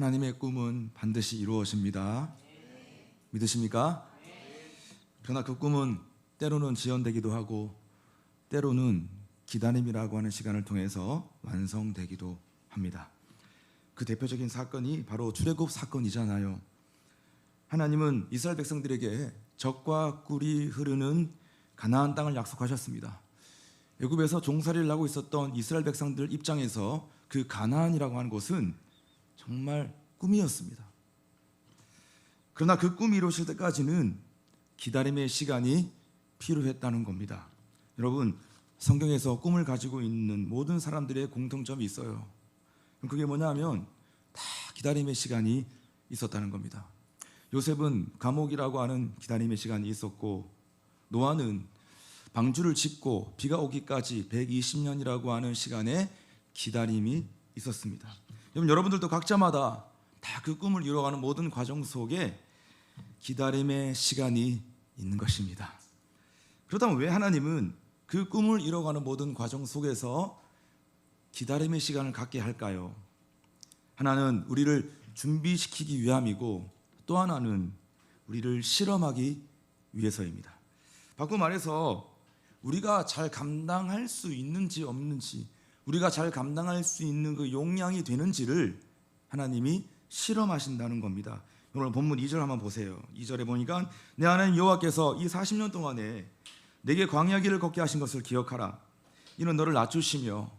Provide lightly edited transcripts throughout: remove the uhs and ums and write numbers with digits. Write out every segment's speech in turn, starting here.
하나님의 꿈은 반드시 이루어집니다. 믿으십니까? 그러나 그 꿈은 때로는 지연되기도 하고 때로는 기다림이라고 하는 시간을 통해서 완성되기도 합니다. 그 대표적인 사건이 바로 출애굽 사건이잖아요. 하나님은 이스라엘 백성들에게 젖과 꿀이 흐르는 가나안 땅을 약속하셨습니다. 애굽에서 종살이를 하고 있었던 이스라엘 백성들 입장에서 그 가나안이라고 하는 곳은 정말 꿈이었습니다. 그러나 그 꿈이 이루어질 때까지는 기다림의 시간이 필요했다는 겁니다. 여러분, 성경에서 꿈을 가지고 있는 모든 사람들의 공통점이 있어요. 그게 뭐냐면 다 기다림의 시간이 있었다는 겁니다. 요셉은 감옥이라고 하는 기다림의 시간이 있었고, 노아는 방주를 짓고 비가 오기까지 120년이라고 하는 시간에 기다림이 있었습니다. 여러분들도 각자마다 다 그 꿈을 이루어가는 모든 과정 속에 기다림의 시간이 있는 것입니다. 그렇다면 왜 하나님은 그 꿈을 이뤄가는 모든 과정 속에서 기다림의 시간을 갖게 할까요? 하나는 우리를 준비시키기 위함이고 또 하나는 우리를 실험하기 위해서입니다. 바꿔 말해서 우리가 잘 감당할 수 있는지 없는지, 우리가 잘 감당할 수 있는 그 용량이 되는지를 하나님이 실험하신다는 겁니다. 오늘 본문 2절 한번 보세요. 2절에 보니까 내 하나님 여호와께서 이 40년 동안에 내게 광야 길을 걷게 하신 것을 기억하라. 이는 너를 낮추시며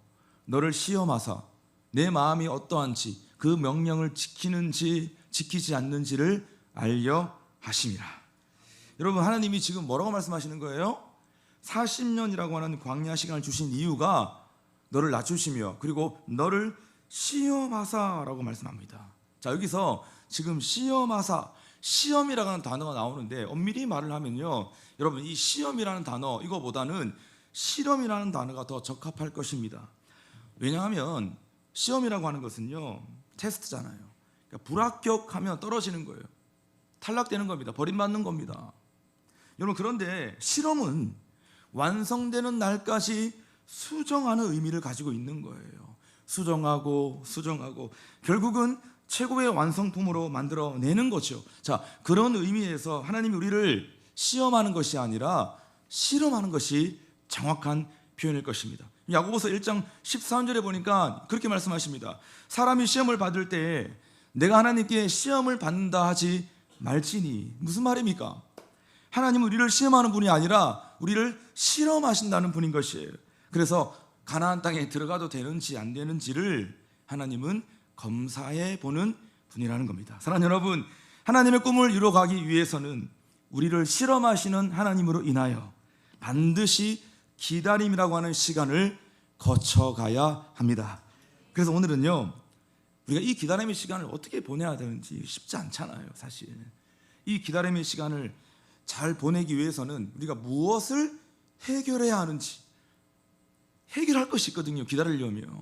너를 시험하사 내 마음이 어떠한지 그 명령을 지키는지 지키지 않는지를 알려 하심이라. 여러분, 하나님이 지금 뭐라고 말씀하시는 거예요? 40년이라고 하는 광야 시간을 주신 이유가 너를 낮추시며 그리고 너를 시험하사라고 말씀합니다. 자, 여기서 지금 시험하사, 시험이라고 하는 단어가 나오는데 엄밀히 말을 하면요, 여러분, 이 시험이라는 단어, 이거보다는 실험이라는 단어가 더 적합할 것입니다. 왜냐하면 시험이라고 하는 것은요, 테스트잖아요. 그러니까 불합격하면 떨어지는 거예요. 탈락되는 겁니다. 버림받는 겁니다. 여러분, 그런데 실험은 완성되는 날까지 수정하는 의미를 가지고 있는 거예요. 수정하고 결국은 최고의 완성품으로 만들어내는 거죠. 자, 그런 의미에서 하나님이 우리를 시험하는 것이 아니라 실험하는 것이 정확한 표현일 것입니다. 야고보서 1장 13절에 보니까 그렇게 말씀하십니다. 사람이 시험을 받을 때 내가 하나님께 시험을 받는다 하지 말지니. 무슨 말입니까? 하나님은 우리를 시험하는 분이 아니라 우리를 실험하신다는 분인 것이에요. 그래서 가나안 땅에 들어가도 되는지 안 되는지를 하나님은 검사해 보는 분이라는 겁니다. 사랑하는 여러분, 하나님의 꿈을 이루어가기 위해서는 우리를 실험하시는 하나님으로 인하여 반드시 기다림이라고 하는 시간을 거쳐가야 합니다. 그래서 오늘은요, 우리가 이 기다림의 시간을 어떻게 보내야 되는지 쉽지 않잖아요. 사실 이 기다림의 시간을 잘 보내기 위해서는 우리가 무엇을 해결해야 하는지, 해결할 것이 있거든요. 기다리려면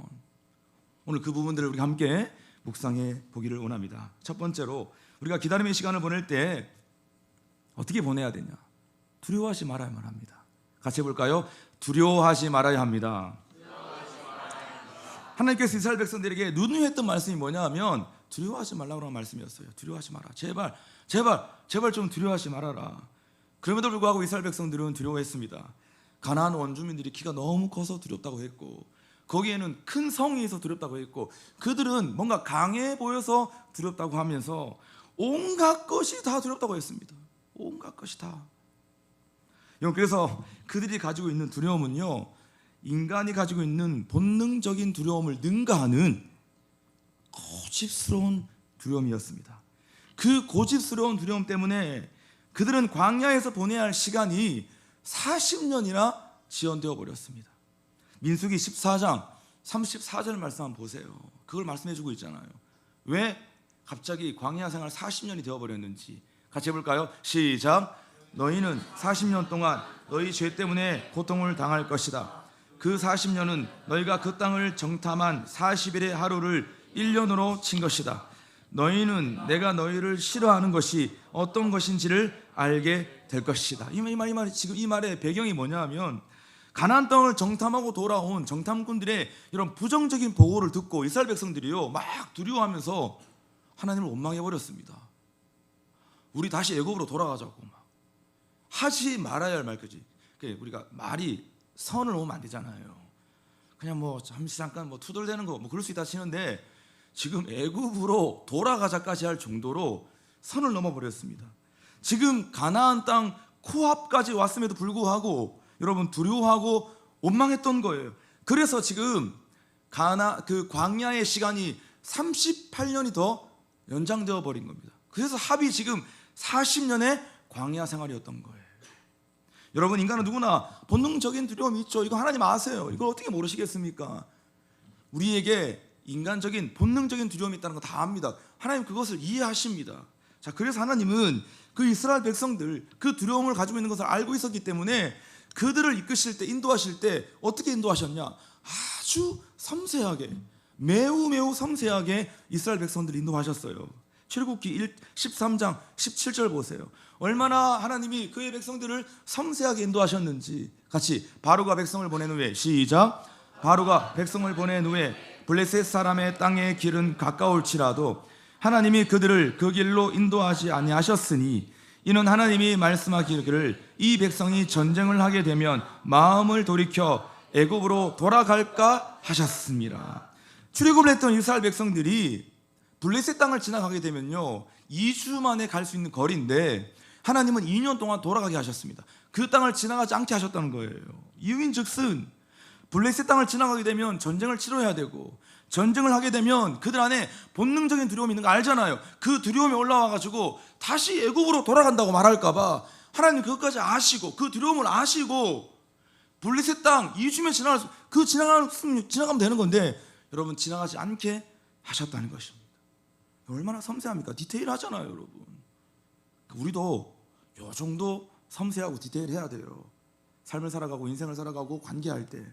오늘 그 부분들을 우리가 함께 묵상해 보기를 원합니다. 첫 번째로, 우리가 기다림의 시간을 보낼 때 어떻게 보내야 되냐? 두려워하지 말아야만 합니다. 같이 해볼까요? 두려워하지 말아야 합니다. 하나님께서 이스라엘 백성들에게 누누했던 말씀이 뭐냐 하면 두려워하지 말라고 하는 말씀이었어요. 두려워하지 마라. 제발 좀 두려워하지 말아라. 그럼에도 불구하고 이스라엘 백성들은 두려워했습니다. 가나안 원주민들이 키가 너무 커서 두렵다고 했고, 거기에는 큰 성이 있어서 두렵다고 했고, 그들은 뭔가 강해 보여서 두렵다고 하면서 온갖 것이 다 두렵다고 했습니다. 온갖 것이 다. 그래서 그들이 가지고 있는 두려움은요, 인간이 가지고 있는 본능적인 두려움을 능가하는 고집스러운 두려움이었습니다. 그 고집스러운 두려움 때문에 그들은 광야에서 보내야 할 시간이 40년이나 지연되어 버렸습니다. 민수기 14장 34절 말씀 한번 보세요. 그걸 말씀해 주고 있잖아요. 왜 갑자기 광야 생활 40년이 되어 버렸는지 같이 해볼까요? 시작. 너희는 40년 동안 너희 죄 때문에 고통을 당할 것이다. 그 40년은 너희가 그 땅을 정탐한 40일의 하루를 1년으로 친 것이다. 너희는 내가 너희를 싫어하는 것이 어떤 것인지를 알게 될 것이다. 지금 이 말의 배경이 뭐냐 하면, 가나안 땅을 정탐하고 돌아온 정탐꾼들의 이런 부정적인 보고를 듣고 이스라엘 백성들이요 막 두려워하면서 하나님을 원망해 버렸습니다. 우리 다시 애굽으로 돌아가자고 막 하지 말아야 할 말까지. 우리가 말이 선을 놓으면 안 되잖아요. 그냥 뭐 잠깐 뭐 투덜대는 거 뭐 그럴 수 있다 치는데 지금 애굽으로 돌아가자까지 할 정도로 선을 넘어 버렸습니다. 지금 가나안 땅 코앞까지 왔음에도 불구하고 여러분 두려워하고 원망했던 거예요. 그래서 지금 그 광야의 시간이 38년이 더 연장되어 버린 겁니다. 그래서 합이 지금 40년의 광야 생활이었던 거예요. 여러분, 인간은 누구나 본능적인 두려움이 있죠. 이거 하나님 아세요. 이걸 어떻게 모르시겠습니까? 우리에게 인간적인 본능적인 두려움이 있다는 거 다 압니다. 하나님 그것을 이해하십니다. 자, 그래서 하나님은 그 이스라엘 백성들 그 두려움을 가지고 있는 것을 알고 있었기 때문에 그들을 이끄실 때, 인도하실 때 어떻게 인도하셨냐? 아주 섬세하게, 매우 섬세하게 이스라엘 백성들을 인도하셨어요. 출애굽기 13장 17절 보세요. 얼마나 하나님이 그의 백성들을 섬세하게 인도하셨는지 같이 바로가 백성을 보낸 후에 시작. 바로가 백성을 보낸 후에 블레셋 사람의 땅의 길은 가까울지라도 하나님이 그들을 그 길로 인도하지 아니하셨으니 이는 하나님이 말씀하기를 이 백성이 전쟁을 하게 되면 마음을 돌이켜 애굽으로 돌아갈까 하셨습니다. 출애굽을 했던 이스라엘 백성들이 블레셋 땅을 지나가게 되면요 2주 만에 갈 수 있는 거리인데 하나님은 2년 동안 돌아가게 하셨습니다. 그 땅을 지나가지 않게 하셨다는 거예요. 이유인즉슨 블레셋 땅을 지나가게 되면 전쟁을 치러야 되고 전쟁을 하게 되면 그들 안에 본능적인 두려움이 있는 거 알잖아요. 그 두려움이 올라와가지고 다시 애굽으로 돌아간다고 말할까 봐 하나님 그것까지 아시고 그 두려움을 아시고 블레셋 땅 2주면 지나가면 되는 건데 여러분 지나가지 않게 하셨다는 것입니다. 얼마나 섬세합니까? 디테일하잖아요, 여러분. 우리도 요 정도 섬세하고 디테일해야 돼요. 삶을 살아가고 인생을 살아가고 관계할 때.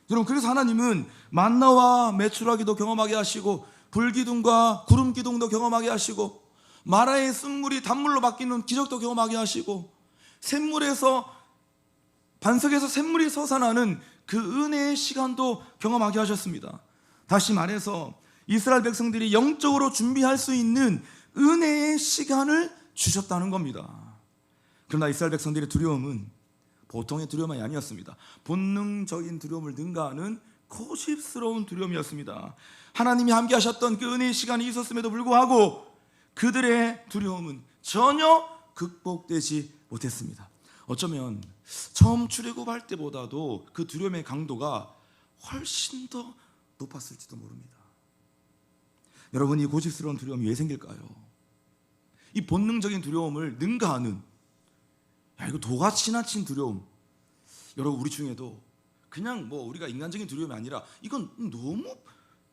여러분, 그래서 하나님은 만나와 메추라기도 경험하게 하시고 불기둥과 구름기둥도 경험하게 하시고 마라의 쓴물이 단물로 바뀌는 기적도 경험하게 하시고 반석에서 샘물이 솟아나는 그 은혜의 시간도 경험하게 하셨습니다. 다시 말해서 이스라엘 백성들이 영적으로 준비할 수 있는 은혜의 시간을 주셨다는 겁니다. 그러나 이스라엘 백성들의 두려움은 보통의 두려움이 아니었습니다. 본능적인 두려움을 능가하는 고집스러운 두려움이었습니다. 하나님이 함께 하셨던 그 은혜의 시간이 있었음에도 불구하고 그들의 두려움은 전혀 극복되지 못했습니다. 어쩌면 처음 출애굽할 때보다도 그 두려움의 강도가 훨씬 더 높았을지도 모릅니다. 여러분, 이 고집스러운 두려움이 왜 생길까요? 이 본능적인 두려움을 능가하는 이거 도가 지나친 두려움. 여러분, 우리 중에도 그냥 뭐 우리가 인간적인 두려움이 아니라 이건 너무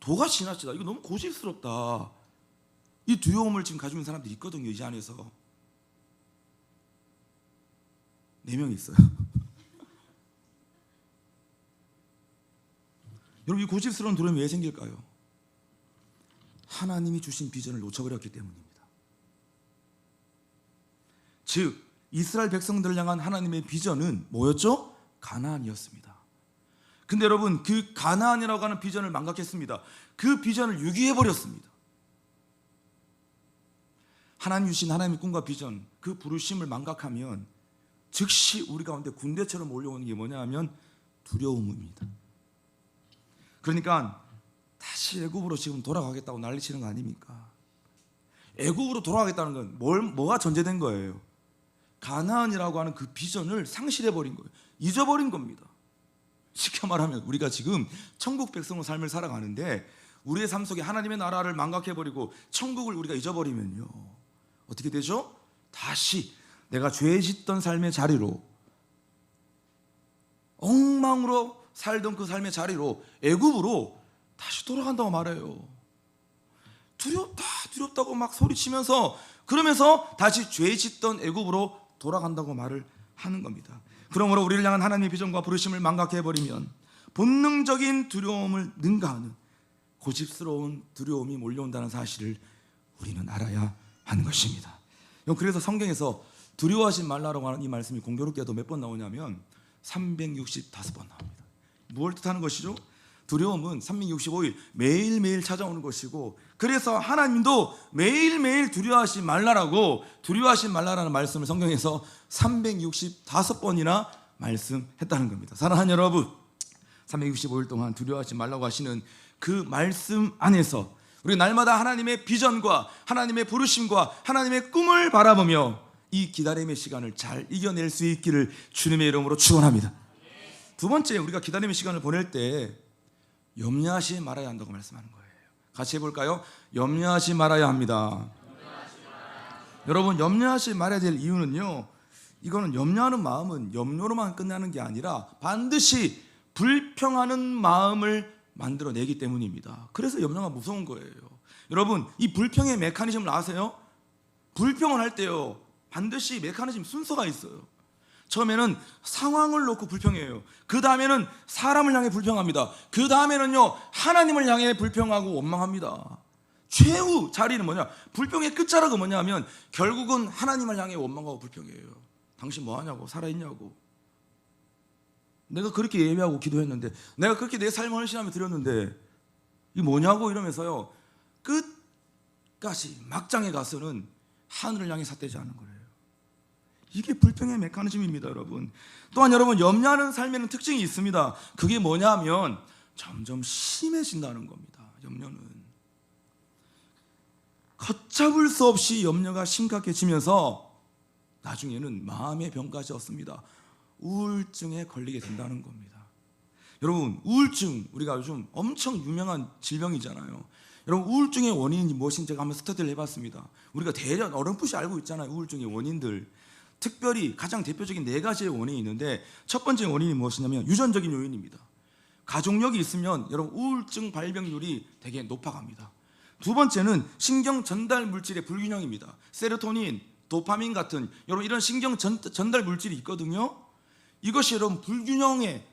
도가 지나치다, 이거 너무 고집스럽다, 이 두려움을 지금 가지고 있는 사람들이 있거든요. 이 안에서 4명 있어요. 여러분, 이 고집스러운 두려움이 왜 생길까요? 하나님이 주신 비전을 놓쳐버렸기 때문입니다. 즉 이스라엘 백성들을 향한 하나님의 비전은 뭐였죠? 가나안이었습니다. 근데 여러분, 그 가나안이라고 하는 비전을 망각했습니다. 그 비전을 유기해버렸습니다. 하나님 주신 하나님의 꿈과 비전, 그 부르심을 망각하면 즉시 우리 가운데 군대처럼 몰려오는 게 뭐냐 하면 두려움입니다. 그러니까 다시 애굽으로 지금 돌아가겠다고 난리치는 거 아닙니까? 애굽으로 돌아가겠다는 건 뭐가 전제된 거예요? 가나안이라고 하는 그 비전을 상실해버린 거예요. 잊어버린 겁니다. 쉽게 말하면 우리가 지금 천국 백성의 삶을 살아가는데 우리의 삶 속에 하나님의 나라를 망각해버리고 천국을 우리가 잊어버리면요 어떻게 되죠? 다시 내가 죄 짓던 삶의 자리로, 엉망으로 살던 그 삶의 자리로, 애굽으로 다시 돌아간다고 말해요. 두렵다고 막 소리치면서 그러면서 다시 죄 짓던 애굽으로 돌아간다고 말을 하는 겁니다. 그러므로 우리를 향한 하나님의 비전과 부르심을 망각해버리면 본능적인 두려움을 능가하는 고집스러운 두려움이 몰려온다는 사실을 우리는 알아야 하는 것입니다. 그래서 성경에서 두려워하지 말라고 하는 이 말씀이 공교롭게도 몇 번 나오냐면 365번 나옵니다. 무엇을 뜻하는 것이죠? 두려움은 365일 매일매일 찾아오는 것이고, 그래서 하나님도 매일매일 두려워하지 말라라는 말씀을 성경에서 365번이나 말씀했다는 겁니다. 사랑하는 여러분, 365일 동안 두려워하지 말라고 하시는 그 말씀 안에서 우리 날마다 하나님의 비전과 하나님의 부르심과 하나님의 꿈을 바라보며 이 기다림의 시간을 잘 이겨낼 수 있기를 주님의 이름으로 축원합니다. 두 번째, 우리가 기다림의 시간을 보낼 때 염려하지 말아야 한다고 말씀하는 거예요. 같이 해볼까요? 염려하지 말아야 합니다. 여러분, 염려하지 말아야 될 이유는요, 이거는 염려하는 마음은 염려로만 끝나는 게 아니라 반드시 불평하는 마음을 만들어내기 때문입니다. 그래서 염려가 무서운 거예요. 여러분, 이 불평의 메커니즘을 아세요? 불평을 할 때요, 반드시 메커니즘 순서가 있어요. 처음에는 상황을 놓고 불평해요. 그 다음에는 사람을 향해 불평합니다. 그 다음에는요, 하나님을 향해 불평하고 원망합니다. 최후 자리는 뭐냐? 불평의 끝자락은 뭐냐 하면 결국은 하나님을 향해 원망하고 불평해요. 당신 뭐하냐고, 살아있냐고, 내가 그렇게 예배하고 기도했는데, 내가 그렇게 내 삶을 헌신하며 드렸는데 이게 뭐냐고 이러면서요, 끝까지 막장에 가서는 하늘을 향해 삿대지 않는 거예요. 이게 불평의 메커니즘입니다, 여러분. 또한 여러분, 염려하는 삶에는 특징이 있습니다. 그게 뭐냐면 점점 심해진다는 겁니다. 염려는 걷잡을 수 없이 염려가 심각해지면서 나중에는 마음의 병까지 얻습니다. 우울증에 걸리게 된다는 겁니다. 여러분, 우울증, 우리가 요즘 엄청 유명한 질병이잖아요. 여러분, 우울증의 원인이 무엇인지 제가 한번 스터디를 해봤습니다. 우리가 대략 어렴풋이 알고 있잖아요, 우울증의 원인들. 특별히 가장 대표적인 4가지의 원인이 있는데, 첫 번째 원인이 무엇이냐면 유전적인 요인입니다. 가족력이 있으면 여러분 우울증 발병률이 되게 높아갑니다. 두 번째는 신경 전달 물질의 불균형입니다. 세로토닌, 도파민 같은 여러분 이런 신경 전달 물질이 있거든요. 이것이 여러분 불균형에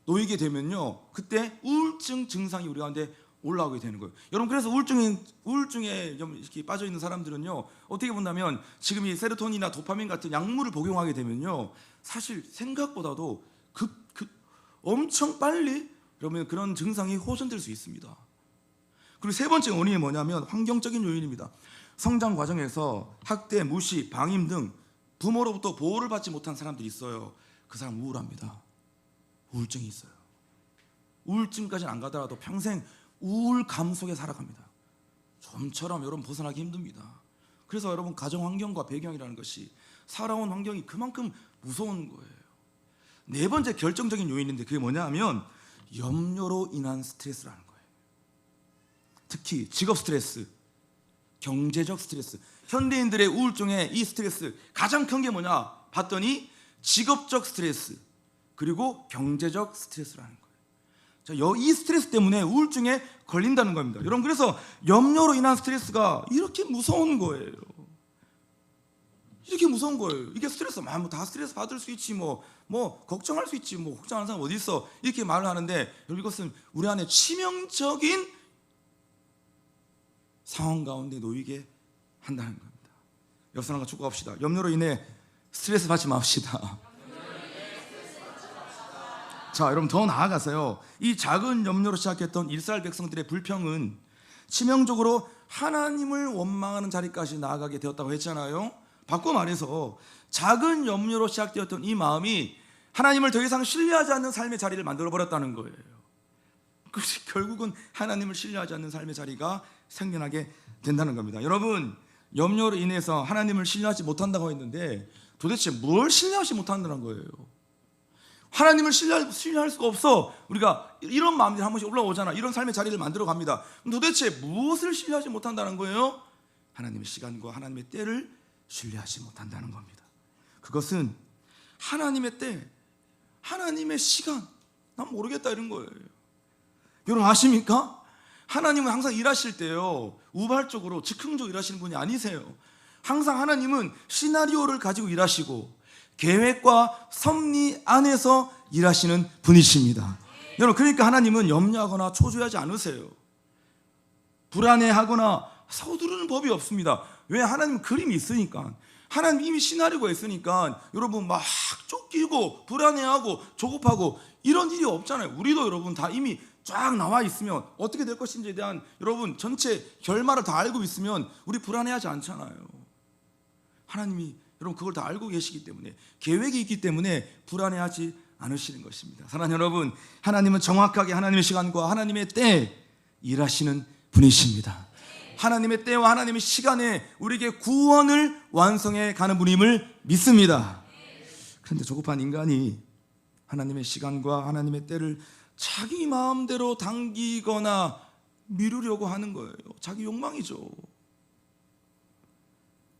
놓이게 되면요, 그때 우울증 증상이 우리 가운데 올라오게 되는 거예요. 여러분, 그래서 우울증에 좀 이렇게 빠져 있는 사람들은요, 어떻게 본다면 지금 이 세로토닌이나 도파민 같은 약물을 복용하게 되면요, 사실 생각보다도 엄청 빨리 그러면 그런 증상이 호전될 수 있습니다. 그리고 세 번째 원인이 뭐냐면 환경적인 요인입니다. 성장 과정에서 학대, 무시, 방임 등 부모로부터 보호를 받지 못한 사람들이 있어요. 그 사람 우울합니다. 우울증이 있어요. 우울증까지는 안 가더라도 평생 우울감 속에 살아갑니다. 좀처럼 여러분 벗어나기 힘듭니다. 그래서 여러분 가정 환경과 배경이라는 것이, 살아온 환경이 그만큼 무서운 거예요. 네 번째 결정적인 요인인데 그게 뭐냐 하면 염려로 인한 스트레스라는 거예요. 특히 직업 스트레스, 경제적 스트레스. 현대인들의 우울증의 이 스트레스 가장 큰 게 뭐냐 봤더니 직업적 스트레스 그리고 경제적 스트레스라는 거예요. 이 스트레스 때문에 우울증에 걸린다는 겁니다. 여러분, 그래서 염려로 인한 스트레스가 이렇게 무서운 거예요. 이렇게 무서운 거예요. 이게 스트레스, 다 스트레스 받을 수 있지, 뭐 걱정할 수 있지, 걱정하는 사람 어디 있어, 이렇게 말을 하는데, 여러분 이것은 우리 안에 치명적인 상황 가운데 놓이게 한다는 겁니다. 옆 사람과 축구합시다. 염려로 인해 스트레스 받지 맙시다. 자, 여러분 더 나아가서요, 이 작은 염려로 시작했던 이스라엘 백성들의 불평은 치명적으로 하나님을 원망하는 자리까지 나아가게 되었다고 했잖아요. 바꿔 말해서 작은 염려로 시작되었던 이 마음이 하나님을 더 이상 신뢰하지 않는 삶의 자리를 만들어버렸다는 거예요. 그래서 결국은 하나님을 신뢰하지 않는 삶의 자리가 생겨나게 된다는 겁니다. 여러분, 염려로 인해서 하나님을 신뢰하지 못한다고 했는데 도대체 뭘 신뢰하지 못한다는 거예요? 하나님을 신뢰할 수가 없어. 우리가 이런 마음들이 한 번씩 올라오잖아. 이런 삶의 자리를 만들어 갑니다. 그럼 도대체 무엇을 신뢰하지 못한다는 거예요? 하나님의 시간과 하나님의 때를 신뢰하지 못한다는 겁니다. 그것은 하나님의 때, 하나님의 시간, 난 모르겠다 이런 거예요. 여러분 아십니까? 하나님은 항상 일하실 때요, 우발적으로 즉흥적으로 일하시는 분이 아니세요. 항상 하나님은 시나리오를 가지고 일하시고 계획과 섭리 안에서 일하시는 분이십니다. 여러분, 그러니까 하나님은 염려하거나 초조하지 않으세요. 불안해하거나 서두르는 법이 없습니다. 왜? 하나님은 그림이 있으니까. 하나님 이미 시나리오가 있으니까 여러분 막 쫓기고 불안해하고 조급하고 이런 일이 없잖아요. 우리도 여러분 다 이미 쫙 나와 있으면 어떻게 될 것인지에 대한 여러분 전체 결말을 다 알고 있으면 우리 불안해하지 않잖아요. 하나님이 여러분 그걸 다 알고 계시기 때문에, 계획이 있기 때문에 불안해하지 않으시는 것입니다. 사랑하는 여러분, 하나님은 정확하게 하나님의 시간과 하나님의 때에 일하시는 분이십니다. 하나님의 때와 하나님의 시간에 우리에게 구원을 완성해 가는 분임을 믿습니다. 그런데 조급한 인간이 하나님의 시간과 하나님의 때를 자기 마음대로 당기거나 미루려고 하는 거예요. 자기 욕망이죠.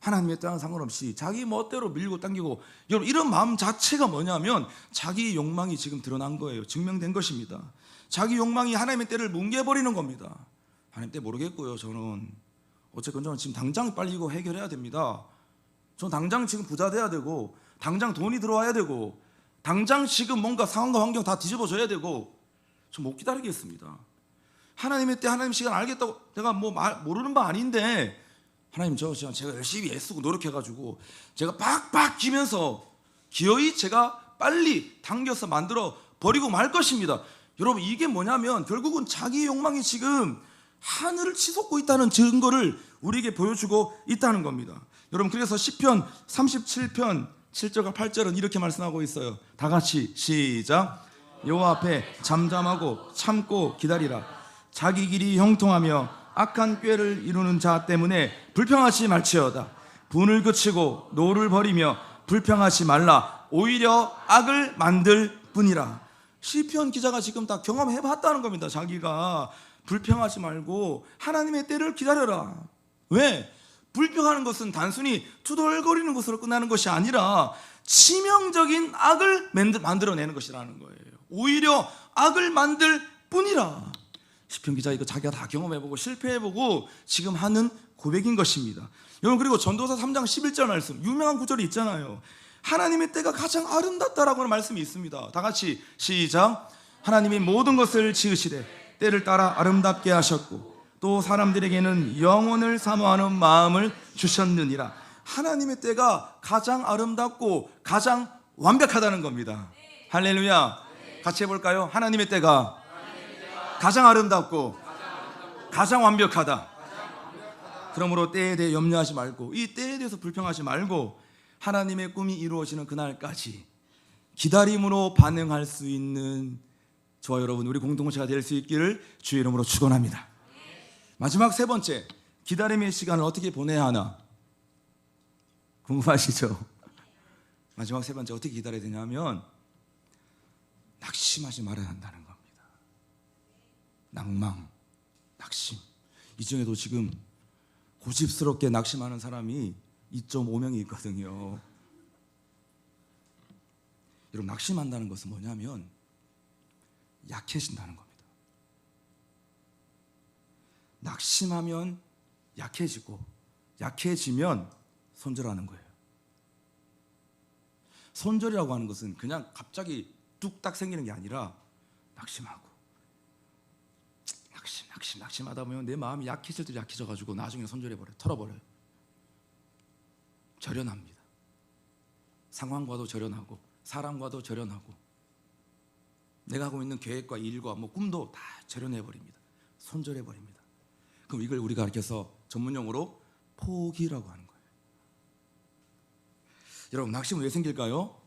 하나님의 때와는 상관없이 자기 멋대로 밀고 당기고, 여러분 이런 마음 자체가 뭐냐면 자기 욕망이 지금 드러난 거예요. 증명된 것입니다. 자기 욕망이 하나님의 때를 뭉개버리는 겁니다. 하나님 때 모르겠고요. 저는 지금 당장 빨리 이거 해결해야 됩니다. 저는 당장 지금 부자 돼야 되고, 당장 돈이 들어와야 되고, 당장 지금 뭔가 상황과 환경 다 뒤집어져야 되고, 저 못 기다리겠습니다. 하나님의 때 하나님 시간 알겠다고 내가 모르는 바 아닌데, 하나님 제가 열심히 애쓰고 노력해가지고 제가 빡빡 기면서 기어이 제가 빨리 당겨서 만들어 버리고 말 것입니다. 여러분 이게 뭐냐면 결국은 자기 욕망이 지금 하늘을 치솟고 있다는 증거를 우리에게 보여주고 있다는 겁니다. 여러분 그래서 시편 37편 7절과 8절은 이렇게 말씀하고 있어요. 다 같이 시작. 여호와 앞에 잠잠하고 참고 기다리라. 자기 길이 형통하며 악한 꾀를 이루는 자 때문에 불평하지 말지어다. 분을 그치고 노를 버리며 불평하지 말라. 오히려 악을 만들 뿐이라. 시편 기자가 지금 다 경험해봤다는 겁니다. 자기가 불평하지 말고 하나님의 때를 기다려라. 왜? 불평하는 것은 단순히 투덜거리는 것으로 끝나는 것이 아니라 치명적인 악을 만들어내는 것이라는 거예요. 오히려 악을 만들 뿐이라. 시편 기자 이거 자기가 다 경험해보고 실패해보고 지금 하는 고백인 것입니다. 여러분 그리고 전도서 3장 11절 말씀, 유명한 구절이 있잖아요. 하나님의 때가 가장 아름답다라고 하는 말씀이 있습니다. 다 같이 시작. 하나님이 모든 것을 지으시되 때를 따라 아름답게 하셨고 또 사람들에게는 영원을 사모하는 마음을 주셨느니라. 하나님의 때가 가장 아름답고 가장 완벽하다는 겁니다. 할렐루야. 같이 해볼까요? 하나님의 때가 가장 아름답고 가장 완벽하다. 그러므로 때에 대해 염려하지 말고, 이 때에 대해서 불평하지 말고 하나님의 꿈이 이루어지는 그날까지 기다림으로 반응할 수 있는 저와 여러분, 우리 공동체가 될 수 있기를 주의 이름으로 축원합니다. 마지막 세 번째, 기다림의 시간을 어떻게 보내야 하나 궁금하시죠? 마지막 세 번째, 어떻게 기다려야 되냐면 낙심하지 말아야 한다는 겁니다. 낭망, 낙심. 이 중에도 지금 고집스럽게 낙심하는 사람이 2.5명이 있거든요. 여러분 낙심한다는 것은 뭐냐면 약해진다는 겁니다. 낙심하면 약해지고, 약해지면 손절하는 거예요. 손절이라고 하는 것은 그냥 갑자기 뚝딱 생기는 게 아니라 낙심하고 낙심하다 보면 내 마음이 약해질 때 약해져가지고 나중에 손절해버려요. 털어버려요. 절연합니다. 상황과도 절연하고 사람과도 절연하고 내가 하고 있는 계획과 일과 꿈도 다 절연해버립니다. 손절해버립니다. 그럼 이걸 우리가 가르쳐서 전문용어로 포기라고 하는 거예요. 여러분 낙심은 왜 생길까요?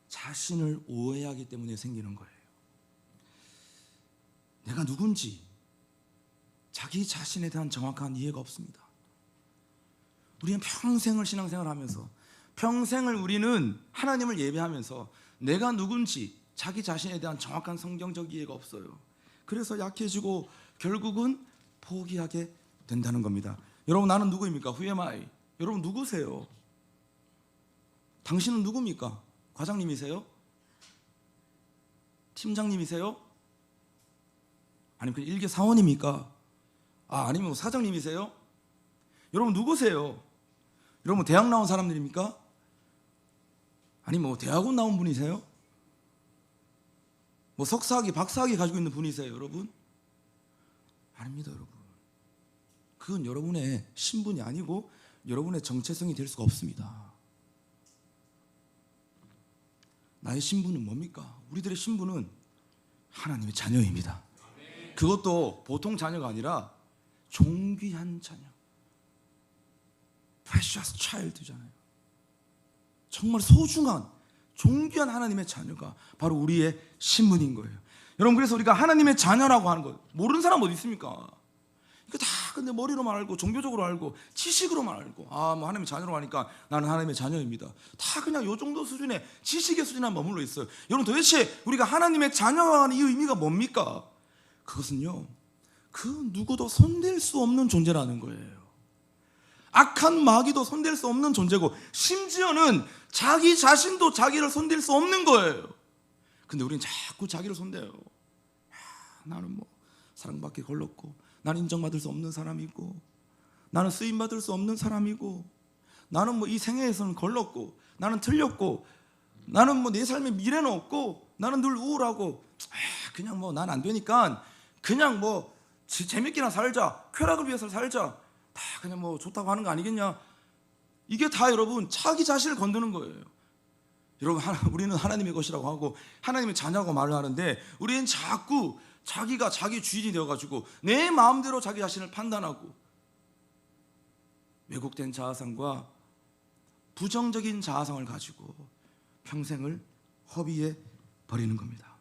자신을 오해하기 때문에 생기는 거예요. 내가 누군지 자기 자신에 대한 정확한 이해가 없습니다. 우리는 평생을 신앙생활을 하면서, 평생을 우리는 하나님을 예배하면서 내가 누군지 자기 자신에 대한 정확한 성경적 이해가 없어요. 그래서 약해지고 결국은 포기하게 된다는 겁니다. 여러분 나는 누구입니까? Who am I? 여러분 누구세요? 당신은 누굽니까? 과장님이세요? 팀장님이세요? 아니면 그 일개 사원입니까? 아니면 사장님이세요? 여러분 누구세요? 여러분 대학 나온 사람들입니까? 아니면 대학원 나온 분이세요? 석사학위, 박사학위 가지고 있는 분이세요, 여러분? 아닙니다, 여러분. 그건 여러분의 신분이 아니고 여러분의 정체성이 될 수가 없습니다. 나의 신분은 뭡니까? 우리들의 신분은 하나님의 자녀입니다. 그것도 보통 자녀가 아니라 존귀한 자녀, precious child잖아요. 정말 소중한 존귀한 하나님의 자녀가 바로 우리의 신분인 거예요. 여러분, 그래서 우리가 하나님의 자녀라고 하는 거 모르는 사람 어디 있습니까? 이거 다 근데 머리로만 알고 종교적으로 알고 지식으로만 알고 뭐 하나님의 자녀라고 하니까 나는 하나님의 자녀입니다. 다 그냥 요 정도 수준의 지식의 수준에 머물러 있어요. 여러분, 도대체 우리가 하나님의 자녀라고 하는 이 의미가 뭡니까? 그것은요, 그 누구도 손댈 수 없는 존재라는 거예요. 악한 마귀도 손댈 수 없는 존재고, 심지어는 자기 자신도 자기를 손댈 수 없는 거예요. 근데 우리는 자꾸 자기를 손대요. 나는 뭐 사랑받기 걸렀고, 나는 인정받을 수 없는 사람이고, 나는 쓰임받을 수 없는 사람이고, 나는 뭐 이 생애에서는 걸렀고, 나는 틀렸고, 나는 뭐 내 삶에 미래는 없고, 나는 늘 우울하고, 그냥 뭐 난 안 되니까 그냥 뭐 재밌게나 살자, 쾌락을 위해서 살자, 다 그냥 뭐 좋다고 하는 거 아니겠냐. 이게 다 여러분 자기 자신을 건드는 거예요. 여러분, 우리는 하나님의 것이라고 하고 하나님의 자녀라고 말을 하는데, 우리는 자꾸 자기가 자기 주인이 되어가지고 내 마음대로 자기 자신을 판단하고 왜곡된 자아상과 부정적인 자아상을 가지고 평생을 허비해 버리는 겁니다.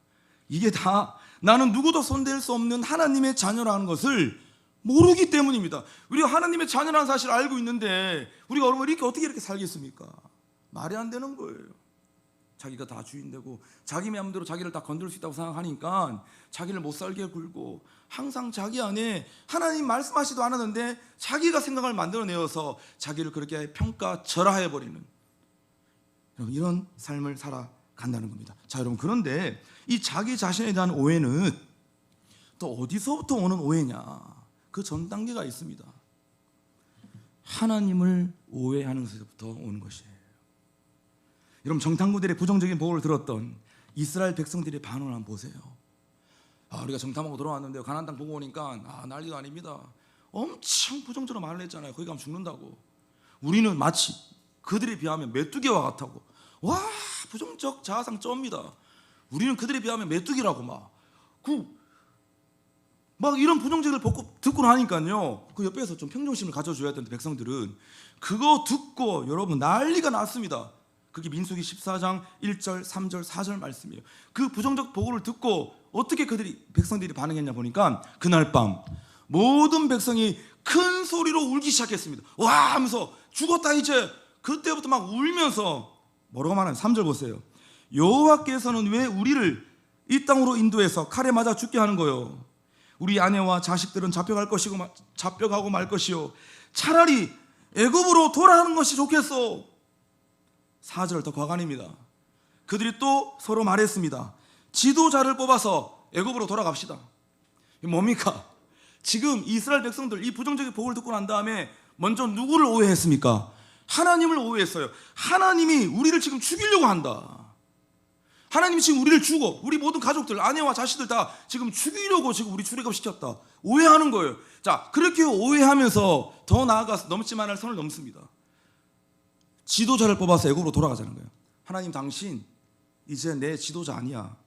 이게 다 나는 누구도 손댈 수 없는 하나님의 자녀라는 것을 모르기 때문입니다. 우리가 하나님의 자녀라는 사실을 알고 있는데 우리가 어떻게 이렇게 살겠습니까? 말이 안 되는 거예요. 자기가 다 주인되고 자기 마음대로 자기를 다 건들 수 있다고 생각하니까 자기를 못 살게 굴고, 항상 자기 안에 하나님 말씀하지도 않았는데 자기가 생각을 만들어내어서 자기를 그렇게 평가절하해버리는, 여러분, 이런 삶을 살아간다는 겁니다. 자, 여러분, 그런데 이 자기 자신에 대한 오해는 또 어디서부터 오는 오해냐? 그 전 단계가 있습니다. 하나님을 오해하는 것에서부터 오는 것이에요. 여러분, 정탐꾼들의 부정적인 보고를 들었던 이스라엘 백성들의 반응을 한번 보세요. 우리가 정탐하고 돌아왔는데 가나안 땅 보고 오니까 난리가 아닙니다. 엄청 부정적으로 말을 했잖아요. 거기 가면 죽는다고. 우리는 마치 그들에 비하면 메뚜기와 같다고. 와, 부정적 자아상 쩝니다. 우리는 그들에 비하면 메뚜기라고 막 이런 부정적을 듣고 나니까요, 그 옆에서 좀 평정심을 가져줘야 되는데 백성들은 그거 듣고 여러분 난리가 났습니다. 그게 민수기 14장 1절, 3절, 4절 말씀이에요. 그 부정적 보고를 듣고 어떻게 백성들이 반응했냐 보니까 그날 밤 모든 백성이 큰 소리로 울기 시작했습니다. 와 하면서 죽었다 이제. 그때부터 막 울면서 뭐라고 말하는 3절 보세요. 여호와께서는 왜 우리를 이 땅으로 인도해서 칼에 맞아 죽게 하는 거요? 우리 아내와 자식들은 잡혀가고 말 것이요. 차라리 애굽으로 돌아가는 것이 좋겠어. 4절 더 과간입니다. 그들이 또 서로 말했습니다. 지도자를 뽑아서 애굽으로 돌아갑시다. 이게 뭡니까? 지금 이스라엘 백성들 이 부정적인 보고를 듣고 난 다음에 먼저 누구를 오해했습니까? 하나님을 오해했어요. 하나님이 우리를 지금 죽이려고 한다. 하나님이 지금 우리를 죽어, 우리 모든 가족들, 아내와 자식들 다 지금 죽이려고 지금 우리 출애굽시켰다. 오해하는 거예요. 자, 그렇게 오해하면서 더 나아가서 넘지만 할 선을 넘습니다. 지도자를 뽑아서 애굽으로 돌아가자는 거예요. 하나님, 당신 이제 내 지도자 아니야.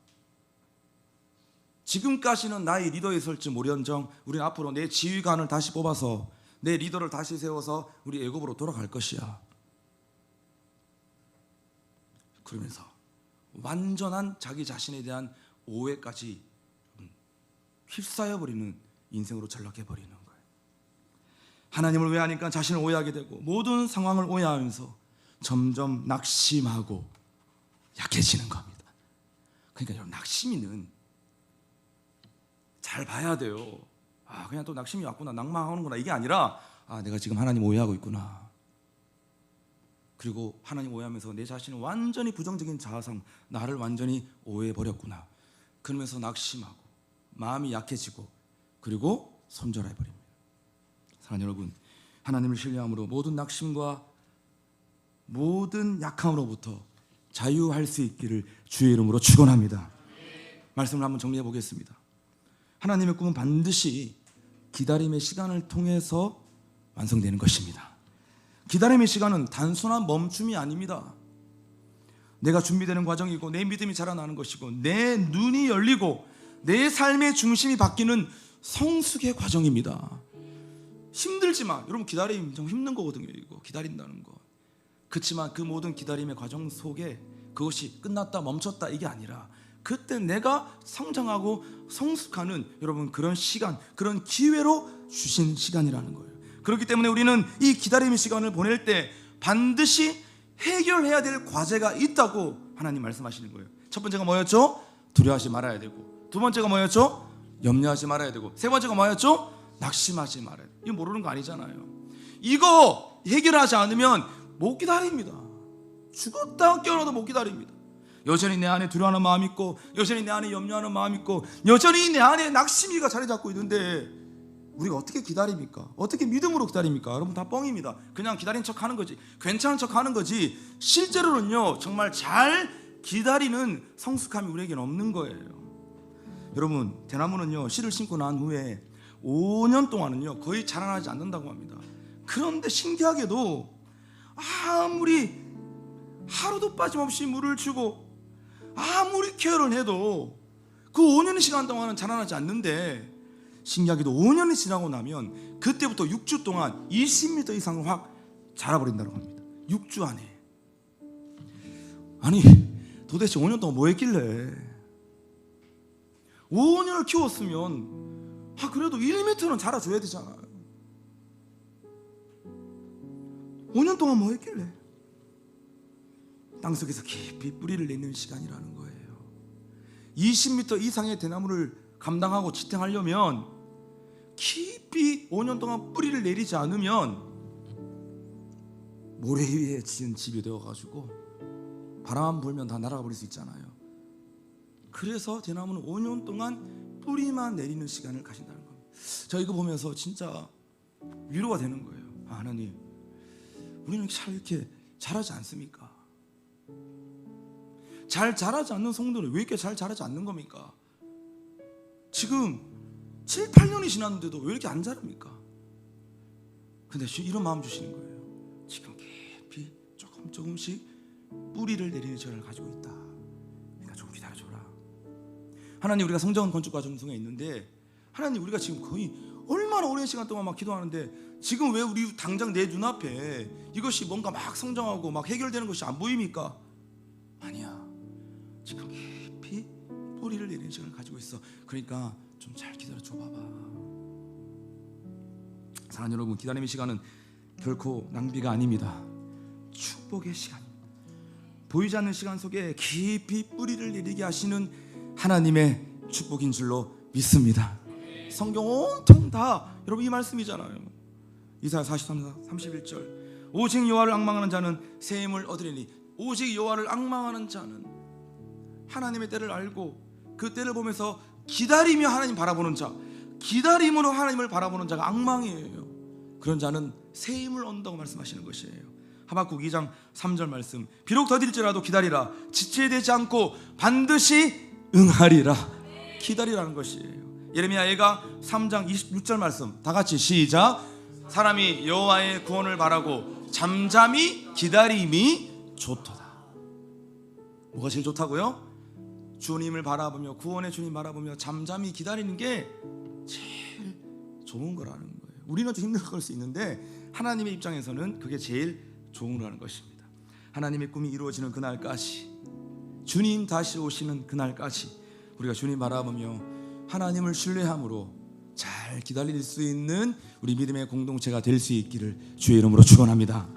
지금까지는 나의 리더였을지 모련정 우리는 앞으로 내 지휘관을 다시 뽑아서 내 리더를 다시 세워서 우리 애굽으로 돌아갈 것이야. 그러면서 완전한 자기 자신에 대한 오해까지 휩싸여버리는 인생으로 전락해버리는 거예요. 하나님을 오해하니까 자신을 오해하게 되고 모든 상황을 오해하면서 점점 낙심하고 약해지는 겁니다. 그러니까 여러분, 낙심이는 잘 봐야 돼요. 그냥 또 낙심이 왔구나, 낭망하는구나, 이게 아니라 내가 지금 하나님 오해하고 있구나. 그리고 하나님 오해하면서 내 자신은 완전히 부정적인 자아상, 나를 완전히 오해해버렸구나. 그러면서 낙심하고 마음이 약해지고 그리고 손절해버립니다. 사랑하는 여러분, 하나님을 신뢰함으로 모든 낙심과 모든 약함으로부터 자유할 수 있기를 주의 이름으로 축원합니다. 말씀을 한번 정리해 보겠습니다. 하나님의 꿈은 반드시 기다림의 시간을 통해서 완성되는 것입니다. 기다림의 시간은 단순한 멈춤이 아닙니다. 내가 준비되는 과정이고 내 믿음이 자라나는 것이고 내 눈이 열리고 내 삶의 중심이 바뀌는 성숙의 과정입니다. 힘들지만 여러분 기다림 좀 힘든 거거든요. 이거 기다린다는 거. 그렇지만 그 모든 기다림의 과정 속에 그것이 끝났다 멈췄다 이게 아니라 그때 내가 성장하고 성숙하는 여러분 그런 시간, 그런 기회로 주신 시간이라는 거예요. 그렇기 때문에 우리는 이 기다림의 시간을 보낼 때 반드시 해결해야 될 과제가 있다고 하나님 말씀하시는 거예요. 첫 번째가 뭐였죠? 두려워하지 말아야 되고, 두 번째가 뭐였죠? 염려하지 말아야 되고, 세 번째가 뭐였죠? 낙심하지 말아야 돼요. 이거 모르는 거 아니잖아요. 이거 해결하지 않으면 못 기다립니다. 죽었다 깨어나도 못 기다립니다. 여전히 내 안에 두려워하는 마음이 있고, 여전히 내 안에 염려하는 마음이 있고, 여전히 내 안에 낙심이가 자리 잡고 있는데 우리가 어떻게 기다립니까? 어떻게 믿음으로 기다립니까? 여러분 다 뻥입니다. 그냥 기다린 척 하는 거지, 괜찮은 척 하는 거지, 실제로는요 정말 잘 기다리는 성숙함이 우리에게는 없는 거예요. 여러분 대나무는요 씨를 심고 난 후에 5년 동안은요 거의 자라나지 않는다고 합니다. 그런데 신기하게도 아무리 하루도 빠짐없이 물을 주고 아무리 케어를 해도 그 5년의 시간 동안은 자라나지 않는데, 신기하게도 5년이 지나고 나면 그때부터 6주 동안 20m 이상을 확 자라버린다고 합니다. 6주 안에. 아니 도대체 5년 동안 뭐 했길래 5년을 키웠으면 그래도 1m는 자라줘야 되잖아요. 5년 동안 뭐 했길래? 땅속에서 깊이 뿌리를 내는 시간이라는 거예요. 20m 이상의 대나무를 감당하고 지탱하려면 깊이 5년 동안 뿌리를 내리지 않으면 모래 위에 지은 집이 되어가지고 바람 불면 다 날아가 버릴 수 있잖아요. 그래서 대나무는 5년 동안 뿌리만 내리는 시간을 가진다는 겁니다. 저 이거 보면서 진짜 위로가 되는 거예요. 하나님, 우리는 잘 이렇게 자라지 않습니까? 잘 자라지 않는 성도는 왜 이렇게 잘 자라지 않는 겁니까? 지금 7, 8년이 지났는데도 왜 이렇게 안 자랍니까? 근데 이런 마음 주시는 거예요. 지금 깊이 조금씩 뿌리를 내리는 시간을 가지고 있다. 그러니까 좀 기다려줘라. 하나님, 우리가 성전 건축 과정 중에 있는데, 하나님, 우리가 지금 거의 얼마나 오랜 시간 동안 막 기도하는데 지금 왜 우리 당장 내 눈앞에 이것이 뭔가 막 성장하고 막 해결되는 것이 안 보입니까? 아니야. 지금 깊이 뿌리를 내리는 시간을 가지고 있어. 그러니까 좀 잘 기다려줘 봐봐. 사랑하는 여러분, 기다림의 시간은 결코 낭비가 아닙니다. 축복의 시간입니다. 보이지 않는 시간 속에 깊이 뿌리를 내리게 하시는 하나님의 축복인 줄로 믿습니다. 성경 온통 다 여러분 이 말씀이잖아요. 이사야 43, 31절. 오직 여호와를 앙망하는 자는 새 힘을 얻으리니. 오직 여호와를 앙망하는 자는 하나님의 때를 알고 그 때를 보면서 기다리며 하나님 바라보는 자, 기다림으로 하나님을 바라보는 자가 앙망이에요. 그런 자는 새 힘을 얻는다고 말씀하시는 것이에요. 하박국 2장 3절 말씀. 비록 더딜지라도 기다리라. 지체되지 않고 반드시 응하리라. 기다리라는 것이에요. 예레미야 예가 3장 26절 말씀. 다 같이 시작. 사람이 여호와의 구원을 바라고 잠잠히 기다림이 좋도다. 뭐가 제일 좋다고요? 주님을 바라보며, 구원의 주님 바라보며 잠잠히 기다리는 게 제일 좋은 거라는 거예요. 우리는 좀 힘들 걸 수 있는데 하나님의 입장에서는 그게 제일 좋은 거라는 것입니다. 하나님의 꿈이 이루어지는 그날까지, 주님 다시 오시는 그날까지 우리가 주님 바라보며 하나님을 신뢰함으로 잘 기다릴 수 있는 우리 믿음의 공동체가 될 수 있기를 주의 이름으로 축원합니다.